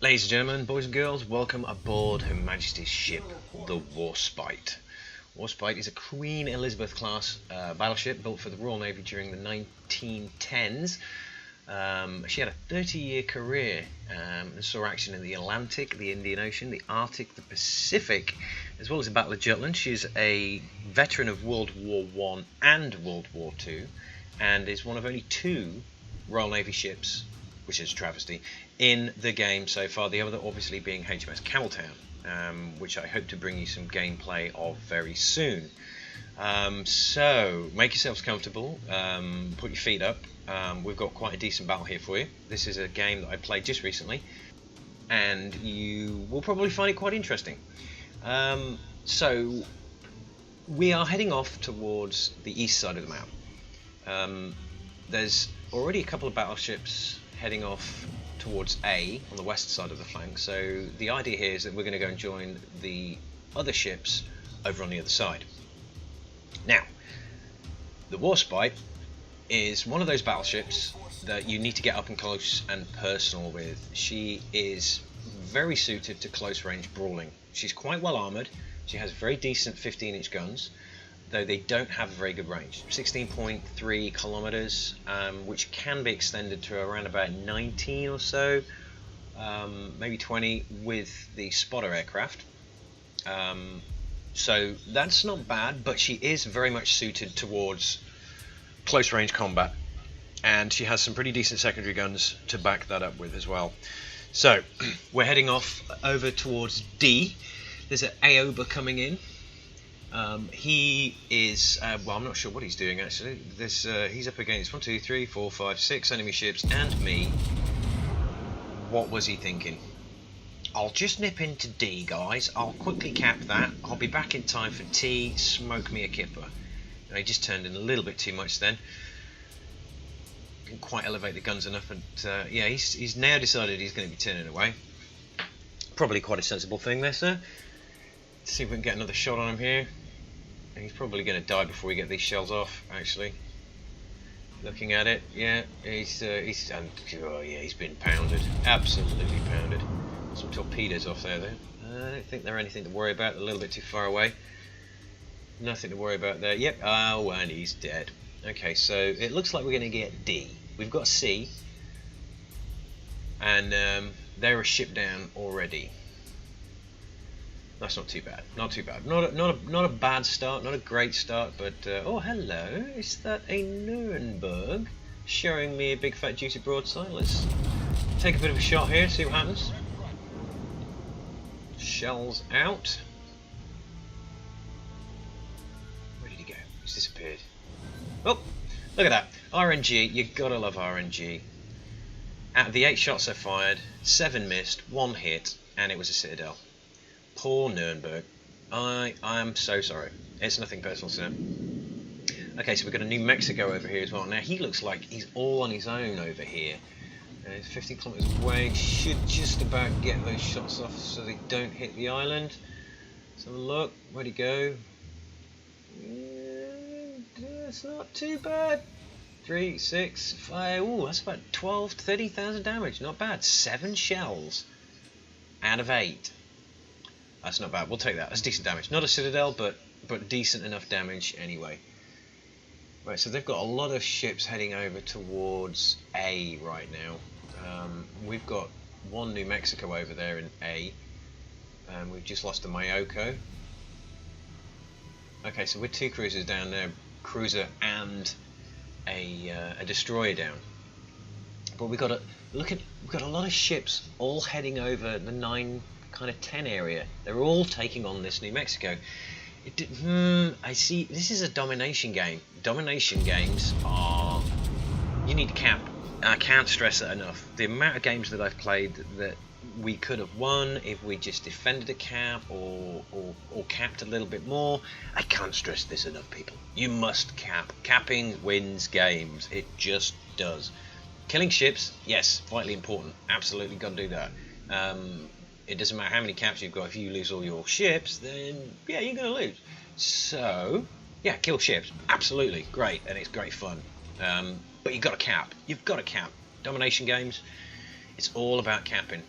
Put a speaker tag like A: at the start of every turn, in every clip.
A: Ladies and gentlemen, boys and girls, welcome aboard Her Majesty's ship, the Warspite. Warspite is a Queen Elizabeth class battleship built for the Royal Navy during the 1910s. She had a 30-year career and saw action in the Atlantic, the Indian Ocean, the Arctic, the Pacific, as well as the Battle of Jutland. She's a veteran of World War I and World War II, and is one of only two Royal Navy ships, which is a travesty, in the game so far. The other obviously being H.M.S. Campbelltown, which I hope to bring you some gameplay of very soon. So make yourselves comfortable, put your feet up. We've got quite a decent battle here for you. This is a game that I played just recently, and you will probably find it quite interesting. So we are heading off towards the east side of the map. There's already a couple of battleships heading off towards A on the west side of the flank, so the idea here is that we're going to go and join the other ships over on the other side. Now, the Warspite is one of those battleships that you need to get up and close and personal with. She is very suited to close range brawling. She's quite well armoured, she has very decent 15-inch guns, though they don't have a very good range. 16.3 kilometers, which can be extended to around about 19 or so, maybe 20 with the spotter aircraft. So that's not bad, but she is very much suited towards close range combat, and she has some pretty decent secondary guns to back that up with as well. So we're heading off over towards D. There's an Aoba coming in. He is, well, I'm not sure what he's doing actually. He's up against 1, 2, 3, 4, 5, 6 enemy ships and me. What was he thinking? I'll just nip into D, guys. I'll quickly cap that. I'll be back in time for T. Smoke me a kipper. And he just turned in a little bit too much then. Didn't quite elevate the guns enough, and yeah, he's now decided he's going to be turning away. Probably quite a sensible thing there, sir. Let's see if we can get another shot on him here. He's probably going to die before we get these shells off, actually. Looking at it, yeah, he's been pounded, absolutely pounded. Some torpedoes off there, though. I don't think they're anything to worry about. A little bit too far away. Nothing to worry about there. Yep. Oh, and he's dead. Okay, so it looks like we're going to get D. We've got C, and they're a ship down already. That's not too bad. Not too bad. Not a bad start. Not a great start. But oh, hello. Is that a Nuremberg showing me a big fat juicy broadside? Let's take a bit of a shot here. See what happens. Shells out. Where did he go? He's disappeared. Oh, look at that. RNG. You gotta love RNG. Out of the 8 shots I fired, 7 missed, 1 hit, and it was a Citadel. Poor Nuremberg. I am so sorry. It's nothing personal, sir. Okay, so we've got a New Mexico over here as well. Now he looks like he's all on his own over here. 15 kilometers away. Should just about get those shots off so they don't hit the island. Let's have a look. Where'd he go? It's not too bad. 3, 6, 5. Ooh, that's about 12 to 30,000 damage. Not bad. 7 shells out of 8. That's not bad. We'll take that. That's decent damage. Not a Citadel, but decent enough damage anyway. Right, so they've got a lot of ships heading over towards A right now. We've got one New Mexico over there in A. We've just lost a Myoko. Okay, so we're 2 cruisers down there, cruiser and a destroyer down. But we've got a lot of ships all heading over the 9 kind of 10 area. They're all taking on this New Mexico. I see. This is a domination game. Domination games are, you need to cap. I can't stress that enough. The amount of games that I've played that we could have won if we just defended a cap or capped a little bit more. I can't stress this enough, people. You must cap. Capping wins games. It just does. Killing ships, yes, vitally important. Absolutely got to do that. It doesn't matter how many caps you've got. If you lose all your ships, then yeah, you're going to lose. So yeah, kill ships, absolutely great, and it's great fun. But you've got to cap. You've got to cap. Domination games, it's all about capping.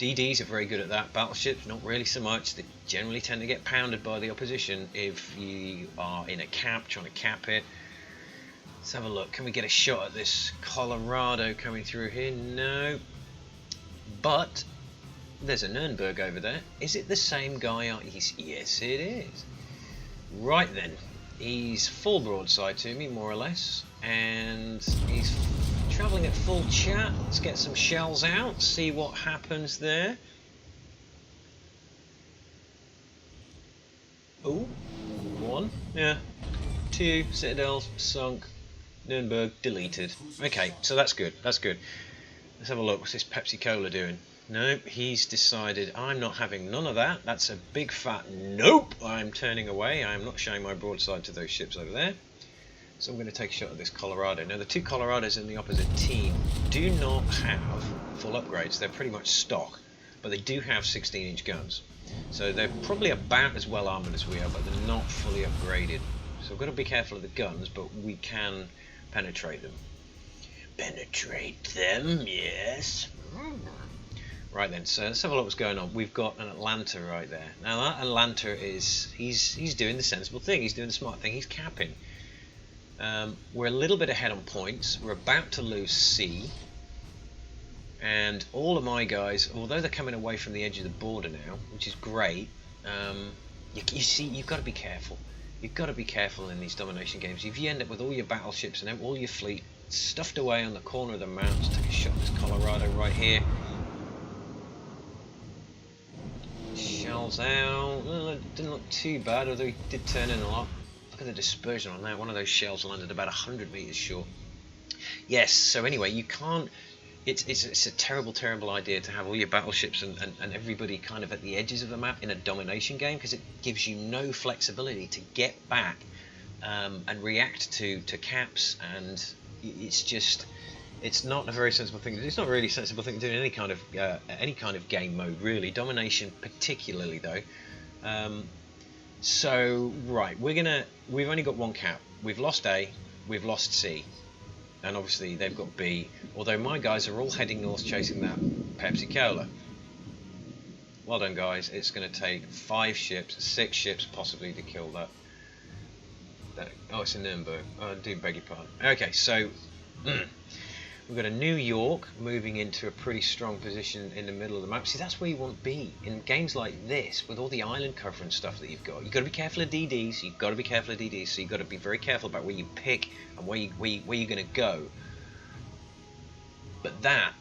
A: DDs are very good at that. Battleships, not really so much. They generally tend to get pounded by the opposition if you are in a cap, trying to cap it. Let's have a look. Can we get a shot at this Colorado coming through here? No. But there's a Nürnberg over there. Is it the same guy? Yes, it is. Right then. He's full broadside to me, more or less. And he's travelling at full chat. Let's get some shells out, see what happens there. Oh, one, yeah, two citadels sunk, Nürnberg deleted. Okay, so that's good. That's good. Let's have a look. What's this Pensacola doing? Nope, he's decided I'm not having none of that. That's a big fat nope. I'm turning away. I'm not showing my broadside to those ships over there. So I'm going to take a shot at this Colorado. Now the two Colorados in the opposite team do not have full upgrades. They're pretty much stock, but they do have 16-inch guns. So they're probably about as well armoured as we are, but they're not fully upgraded. So we've got to be careful of the guns, but we can penetrate them. Penetrate them, yes. Right then, so let's have a look what's going on. We've got an Atlanta right there. Now that Atlanta is, he's doing the sensible thing, he's doing the smart thing, he's capping. We're a little bit ahead on points, we're about to lose C. And all of my guys, although they're coming away from the edge of the border now, which is great, you see, you've got to be careful. You've got to be careful in these domination games. If you end up with all your battleships and all your fleet stuffed away on the corner of the map, let's take a shot at this Colorado right here. Shells out. Didn't look too bad, although he did turn in a lot. Look at the dispersion on that. One of those shells landed about 100 meters short. Yes, so anyway, you can't. It's a terrible idea to have all your battleships and everybody kind of at the edges of the map in a domination game, because it gives you no flexibility to get back and react to caps, and it's not a very sensible thing. It's not really a sensible thing to do in any kind of game mode, really. Domination particularly though. So right, we've only got one cap. We've lost A, we've lost C. And obviously they've got B, although my guys are all heading north chasing that Pensacola. Well done guys, it's going to take 5 ships, 6 ships possibly to kill that. Oh, it's in Nürnberg, I do beg your pardon. Okay, so we've got a New York moving into a pretty strong position in the middle of the map. See, that's where you want to be in games like this, with all the island cover and stuff that you've got. You've got to be careful of DDs. So you've got to be very careful about where you pick and where you're going to go. But that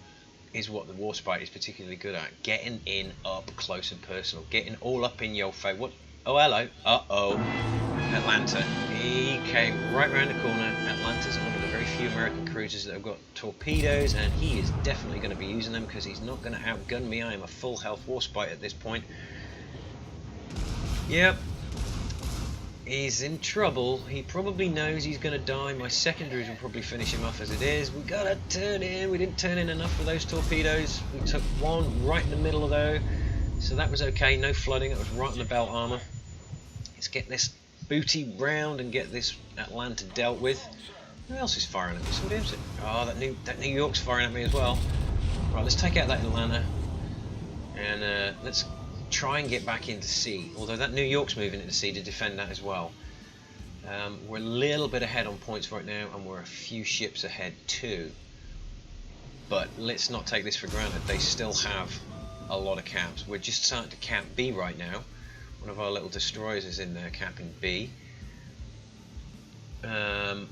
A: is what the Warspite is particularly good at: getting in up close and personal, getting all up in your face. What? Oh, hello. Atlanta. He came right round the corner. Atlanta's one of the very few American cruisers that have got torpedoes, and he is definitely going to be using them because he's not going to outgun me. I am a full health Warspite at this point. Yep. He's in trouble. He probably knows he's going to die. My secondaries will probably finish him off as it is. We've got to turn in. We didn't turn in enough for those torpedoes. We took one right in the middle though, so that was okay. No flooding. It was right on the belt armor. Let's get this booty round and get this Atlanta dealt with. Who else is firing at me? Somebody else? Oh, that New York's firing at me as well. Right, let's take out that Atlanta and let's try and get back into sea. Although that New York's moving into sea to defend that as well. We're a little bit ahead on points right now, and we're a few ships ahead too. But let's not take this for granted. They still have a lot of caps. We're just starting to cap B right now. One of our little destroyers is in there capping B.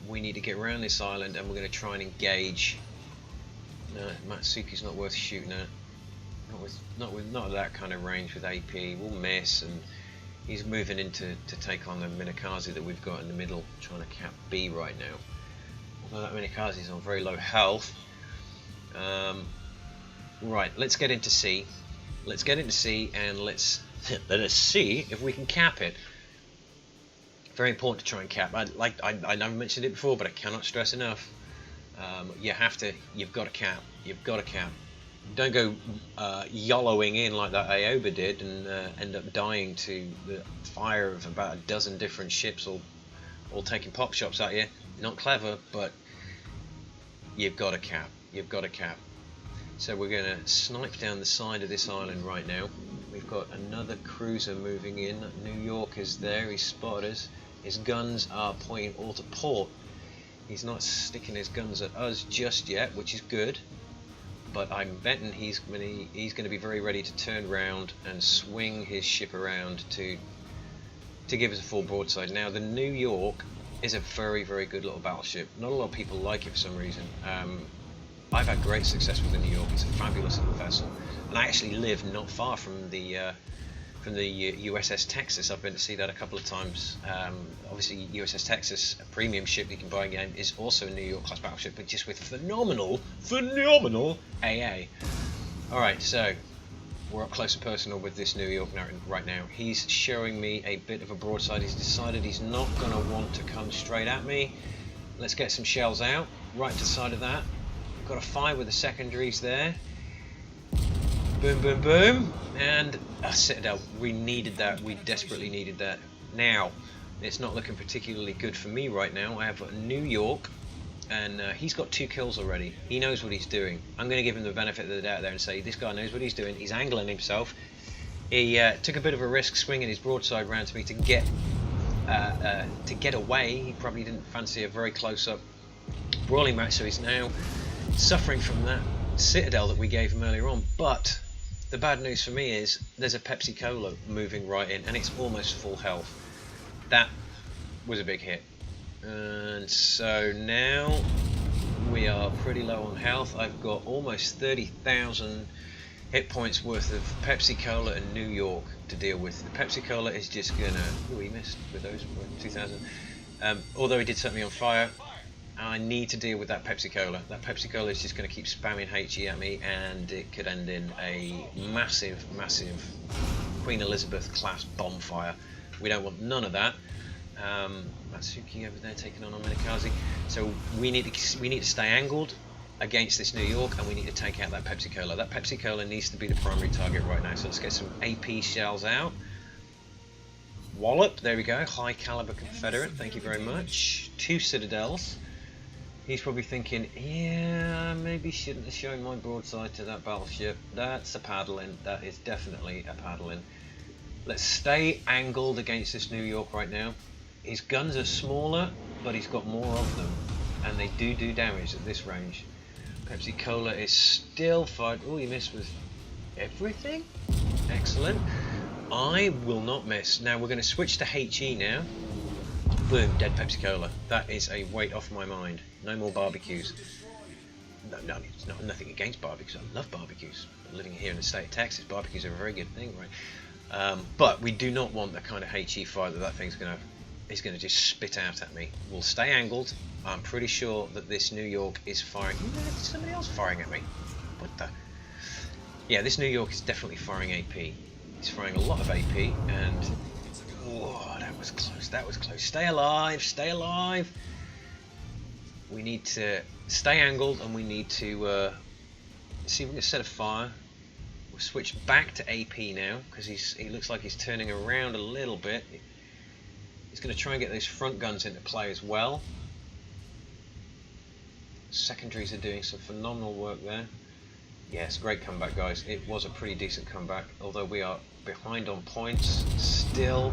A: We need to get around this island, and we're going to try and engage. No, Matsuki's not worth shooting at. Not at that kind of range with AP. We'll miss, and he's moving in to take on the Minakaze that we've got in the middle, trying to cap B right now. Although that Minakaze is on very low health. Right, let's get into C. Let's get into C, and let us see if we can cap it. Very important to try and cap. I never mentioned it before, but I cannot stress enough. You've got to cap. You've got to cap. Don't go YOLOing in like that Aoba did and end up dying to the fire of about a dozen different ships all taking pop shots at you. Not clever, but you've got to cap. You've got to cap. So we're going to snipe down the side of this island right now. We've got another cruiser moving in. New York is there, he's spotted us. His guns are pointing all to port. He's not sticking his guns at us just yet, which is good. But I'm betting he's going to be very ready to turn round and swing his ship around to give us a full broadside. Now the New York is a very, very good little battleship. Not a lot of people like it for some reason. I've had great success with the New York. It's a fabulous little vessel, and I actually live not far from the USS Texas. I've been to see that a couple of times. Obviously, USS Texas, a premium ship you can buy again, is also a New York class battleship, but just with phenomenal AA. All right, so we're up close and personal with this New York right now. He's showing me a bit of a broadside. He's decided he's not going to want to come straight at me. Let's get some shells out right to the side of that. Got a fire with the secondaries there. Boom, boom, boom. And a citadel. We needed that. We desperately needed that. Now, it's not looking particularly good for me right now. I have a New York, and he's got 2 kills already. He knows what he's doing. I'm going to give him the benefit of the doubt there and say this guy knows what he's doing. He's angling himself. He took a bit of a risk swinging his broadside round to me to get away. He probably didn't fancy a very close-up brawling match, so he's now suffering from that citadel that we gave him earlier on. But the bad news for me is there's a Pensacola moving right in, and it's almost full health. That was a big hit. And so now we are pretty low on health. I've got almost 30,000 hit points worth of Pensacola and New York to deal with. The Pensacola is just gonna... Oh, he missed with those 2,000. Although he did set me on fire, I need to deal with that Pensacola. That Pensacola is just going to keep spamming HE at me, and it could end in a massive, massive Queen Elizabeth class bonfire. We don't want none of that. Matsuki over there taking on Minakaze. So we need to stay angled against this New York, and we need to take out that Pensacola. That Pensacola needs to be the primary target right now. So let's get some AP shells out. Wallop, there we go. High caliber Confederate, thank you very much. 2 citadels. He's probably thinking, yeah, maybe shouldn't have shown my broadside to that battleship. That's a paddling. That is definitely a paddling. Let's stay angled against this New York right now. His guns are smaller, but he's got more of them, and they do damage at this range. Pensacola is still fired. Oh, he missed with everything. Excellent. I will not miss. Now we're going to switch to HE now. Boom, dead Pensacola. That is a weight off my mind. No more barbecues. No, it's nothing against barbecues. I love barbecues. Living here in the state of Texas, barbecues are a very good thing, right? But we do not want the kind of HE fire that thing's going to just spit out at me. We'll stay angled. I'm pretty sure that this New York is firing. Somebody else firing at me. What the? Yeah, this New York is definitely firing AP. He's firing a lot of AP, and whoa, that was close. That was close. Stay alive. Stay alive. We need to stay angled, and we need to see if we can set a fire. We'll switch back to AP now because he looks like he's turning around a little bit. He's going to try and get those front guns into play as well. Secondaries are doing some phenomenal work there. Yes, great comeback, guys. It was a pretty decent comeback, although we are behind on points still.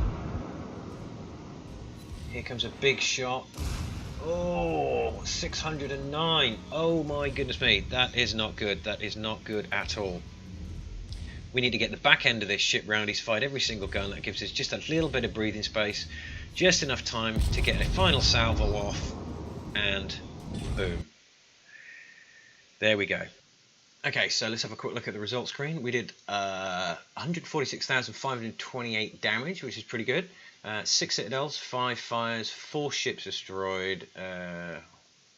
A: Here comes a big shot. Oh, 609. Oh my goodness me. That is not good. That is not good at all. We need to get the back end of this ship round. He's fired every single gun. That gives us just a little bit of breathing space. Just enough time to get a final salvo off. And boom. There we go. Okay, so let's have a quick look at the results screen. We did 146,528 damage, which is pretty good. 6 citadels, 5 fires, 4 ships destroyed,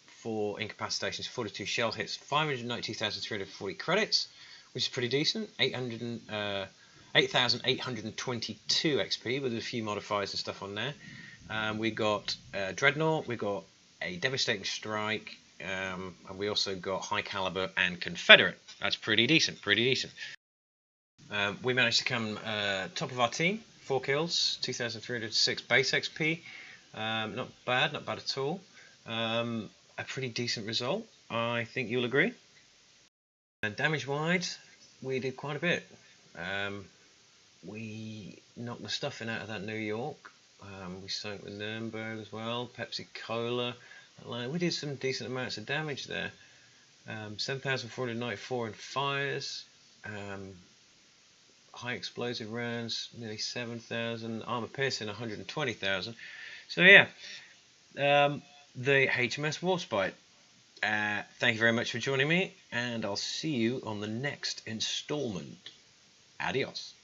A: 4 incapacitations, 42 shell hits, 592,340 credits, which is pretty decent. 8,822 XP with a few modifiers and stuff on there. We got Dreadnought, we got a devastating strike, and we also got high caliber and Confederate. That's pretty decent, pretty decent. We managed to come top of our team, 4 kills, 2,306 base XP. Not bad at all. A pretty decent result, I think you'll agree. And damage-wise, we did quite a bit. We knocked the stuffing out of that New York. We sunk the Nuremberg as well, Pensacola. We did some decent amounts of damage there. 7,494 in fires. High explosive rounds, nearly 7,000. Armor piercing, 120,000. So yeah, the H.M.S. Warspite. Thank you very much for joining me, and I'll see you on the next installment. Adios.